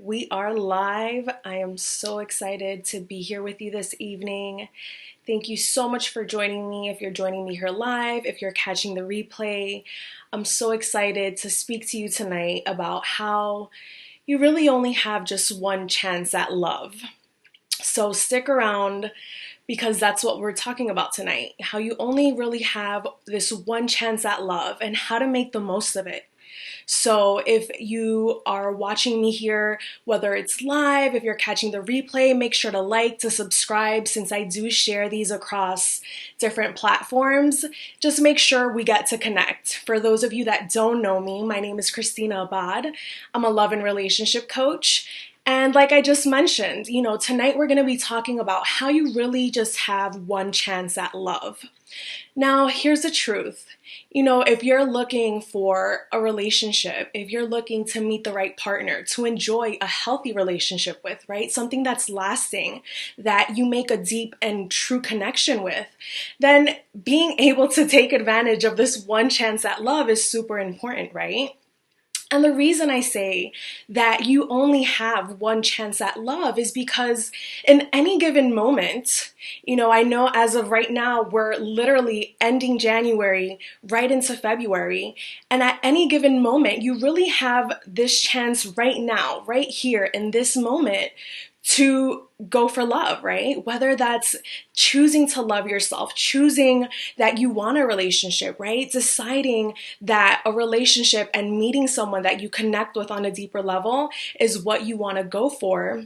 We are live. I am so excited to be here with you this evening. Thank you so much for joining me. If you're joining me here live, if you're catching the replay, I'm so excited to speak to you tonight about how you really only have just one chance at love. So stick around because that's what we're talking about tonight. How you only really have this one chance at love and how to make the most of it. So if you are watching me here, whether it's live, if you're catching the replay, make sure to like, to subscribe, since I do share these across different platforms. Just make sure we get to connect. For those of you that don't know me, my name is Christina Abad. I'm a love and relationship coach. And like I just mentioned, tonight we're going to be talking about how you really just have one chance at love. Now, here's the truth. If you're looking for a relationship, if you're looking to meet the right partner, to enjoy a healthy relationship with, right? Something that's lasting, that you make a deep and true connection with, then being able to take advantage of this one chance at love is super important, right? And the reason I say that you only have one chance at love is because in any given moment, I know as of right now, we're literally ending January right into February. And at any given moment, you really have this chance right now, right here in this moment, to go for love, right? Whether that's choosing to love yourself, choosing that you want a relationship, right? Deciding that a relationship and meeting someone that you connect with on a deeper level is what you want to go for.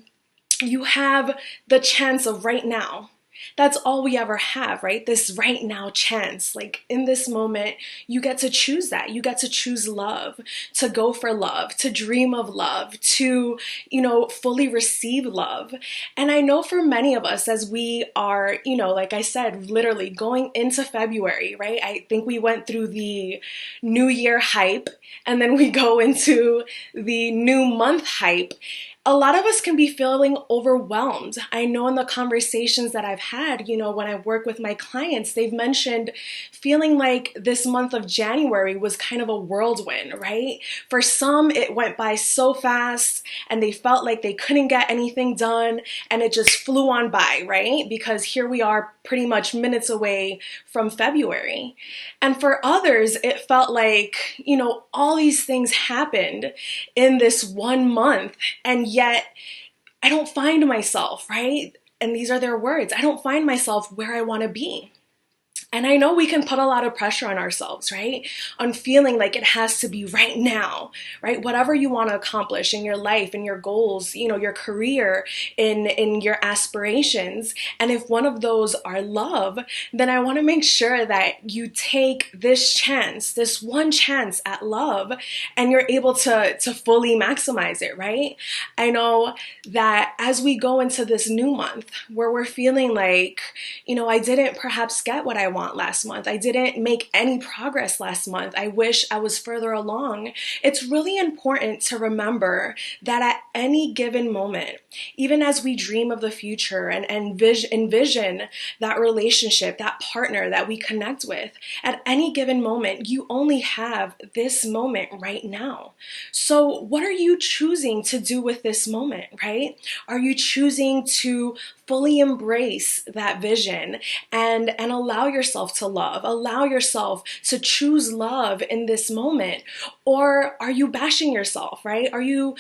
You have the chance of right now. That's all we ever have, right? This right now chance. Like in this moment, you get to choose that. You get to choose love, to go for love, to dream of love, to, fully receive love. And I know for many of us, as we are, like I said, literally going into February, right? I think we went through the New Year hype and then we go into the new month hype. A lot of us can be feeling overwhelmed. I know in the conversations that I've had, when I work with my clients, they've mentioned feeling like this month of January was kind of a whirlwind, right? For some, it went by so fast and they felt like they couldn't get anything done and it just flew on by, right? Because here we are pretty much minutes away from February. And for others, it felt like, all these things happened in this one month, and yet I don't find myself, right? And these are their words. I don't find myself where I want to be. And I know we can put a lot of pressure on ourselves, right? On feeling like it has to be right now, right? Whatever you want to accomplish in your life, in your goals, your career, in your aspirations. And if one of those are love, then I want to make sure that you take this chance, this one chance at love, and you're able to fully maximize it, right? I know that as we go into this new month where we're feeling like, I didn't perhaps get what I want last month. I didn't make any progress last month. I wish I was further along. It's really important to remember that at any given moment, even as we dream of the future and envision that relationship, that partner that we connect with, at any given moment, you only have this moment right now. So what are you choosing to do with this moment, right? Are you choosing to fully embrace that vision and allow yourself to love, allow yourself to choose love in this moment? Or are you bashing yourself, right? Are you,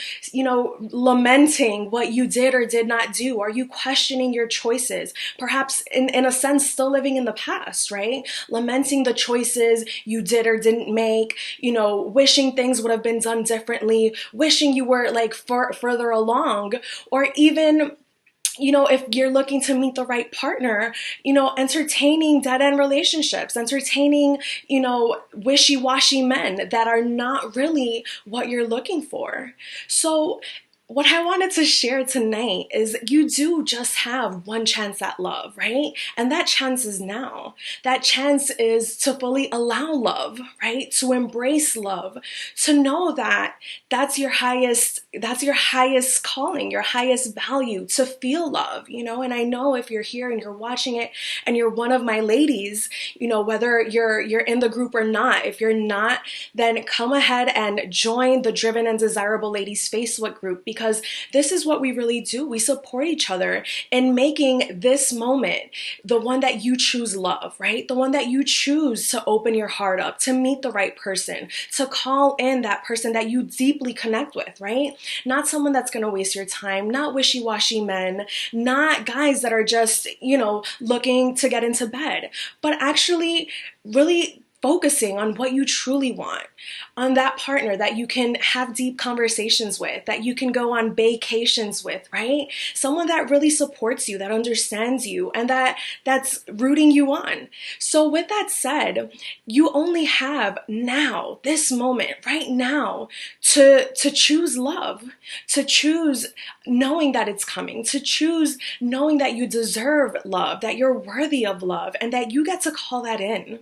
lamenting what you did or did not do? Are you questioning your choices? Perhaps in a sense, still living in the past, right? Lamenting the choices you did or didn't make, wishing things would have been done differently, wishing you were like further along, or even if you're looking to meet the right partner, entertaining dead-end relationships, entertaining, wishy-washy men that are not really what you're looking for. So what I wanted to share tonight is you do just have one chance at love, right? And that chance is now. That chance is to fully allow love, right? To embrace love, to know that that's your highest calling, your highest value, to feel love, and I know if you're here and you're watching it and you're one of my ladies, whether you're in the group or not, if you're not, then come ahead and join the Driven and Desirable Ladies Facebook group, because because this is what we really do. We support each other in making this moment the one that you choose love, right? The one that you choose to open your heart up, to meet the right person, to call in that person that you deeply connect with, right? Not someone that's going to waste your time, not wishy-washy men, not guys that are just, looking to get into bed, but actually really focusing on what you truly want, on that partner that you can have deep conversations with, that you can go on vacations with, right? Someone that really supports you, that understands you, and that's rooting you on. So with that said, you only have now, this moment, right now, to choose love, to choose knowing that it's coming, to choose knowing that you deserve love, that you're worthy of love, and that you get to call that in.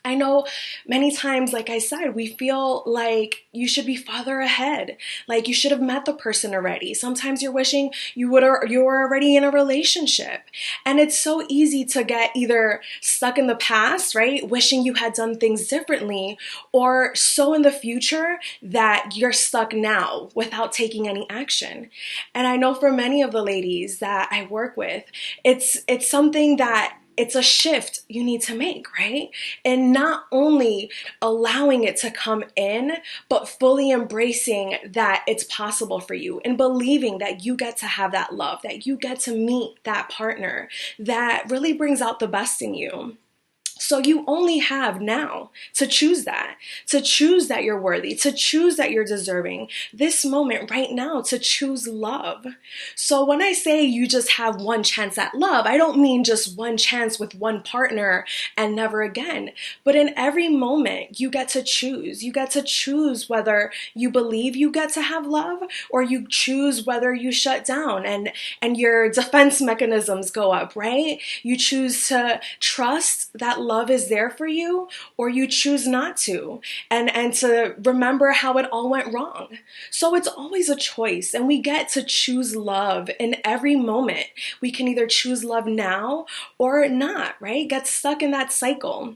I know many times, like I said, we feel like you should be farther ahead, like you should have met the person already. Sometimes you're wishing you were already in a relationship. And it's so easy to get either stuck in the past, right? Wishing you had done things differently, or so in the future that you're stuck now without taking any action. And I know for many of the ladies that I work with, it's something that it's a shift you need to make, right? And not only allowing it to come in, but fully embracing that it's possible for you and believing that you get to have that love, that you get to meet that partner that really brings out the best in you. So you only have now to choose that you're worthy, to choose that you're deserving, this moment right now to choose love. So when I say you just have one chance at love, I don't mean just one chance with one partner and never again. But in every moment, you get to choose. You get to choose whether you believe you get to have love, or you choose whether you shut down and your defense mechanisms go up, right? You choose to trust that love is there for you, or you choose not to, and to remember how it all went wrong. So it's always a choice, and we get to choose love in every moment. We can either choose love now or not, right? Get stuck in that cycle.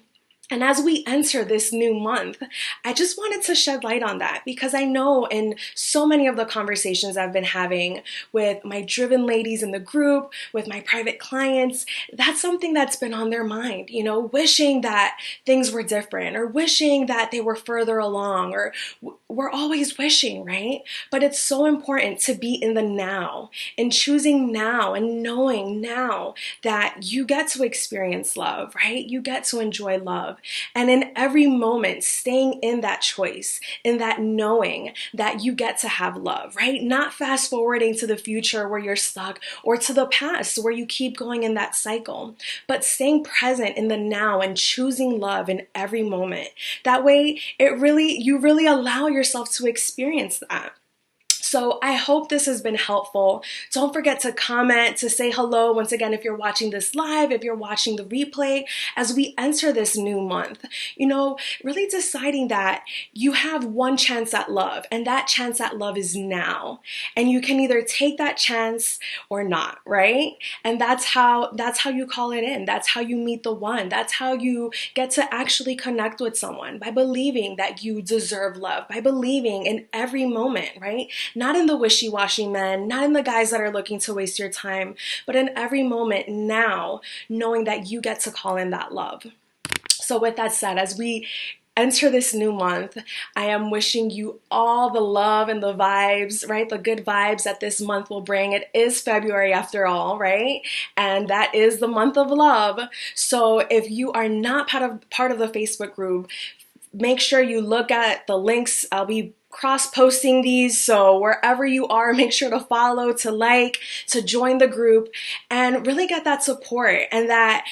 And as we enter this new month, I just wanted to shed light on that, because I know in so many of the conversations I've been having with my driven ladies in the group, with my private clients, that's something that's been on their mind, wishing that things were different, or wishing that they were further along, or we're always wishing, right? But it's so important to be in the now and choosing now and knowing now that you get to experience love, right? You get to enjoy love. And in every moment, staying in that choice, in that knowing that you get to have love, right? Not fast forwarding to the future where you're stuck, or to the past where you keep going in that cycle, but staying present in the now and choosing love in every moment. That way, you really allow yourself to experience that. So I hope this has been helpful. Don't forget to comment, to say hello once again if you're watching this live, if you're watching the replay, as we enter this new month. Really deciding that you have one chance at love, and that chance at love is now. And you can either take that chance or not, right? And that's how you call it in. That's how you meet the one. That's how you get to actually connect with someone, by believing that you deserve love, by believing in every moment, right? Not in the wishy-washy men, not in the guys that are looking to waste your time, but in every moment now, knowing that you get to call in that love. So with that said, as we enter this new month, I am wishing you all the love and the vibes, right? The good vibes that this month will bring. It is February after all, right? And that is the month of love. So if you are not part of the Facebook group, make sure you look at the links. I'll be cross-posting these, so wherever you are, make sure to follow, to like, to join the group, and really get that support and that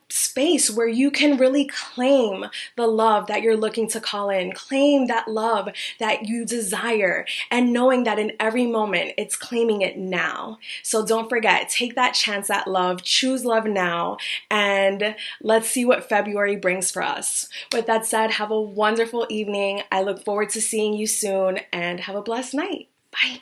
space where you can really claim the love that you're looking to call in, claim that love that you desire, and knowing that in every moment, it's claiming it now. So don't forget, take that chance at love, choose love now, and let's see what February brings for us. With that said, have a wonderful evening. I look forward to seeing you soon, and have a blessed night. Bye.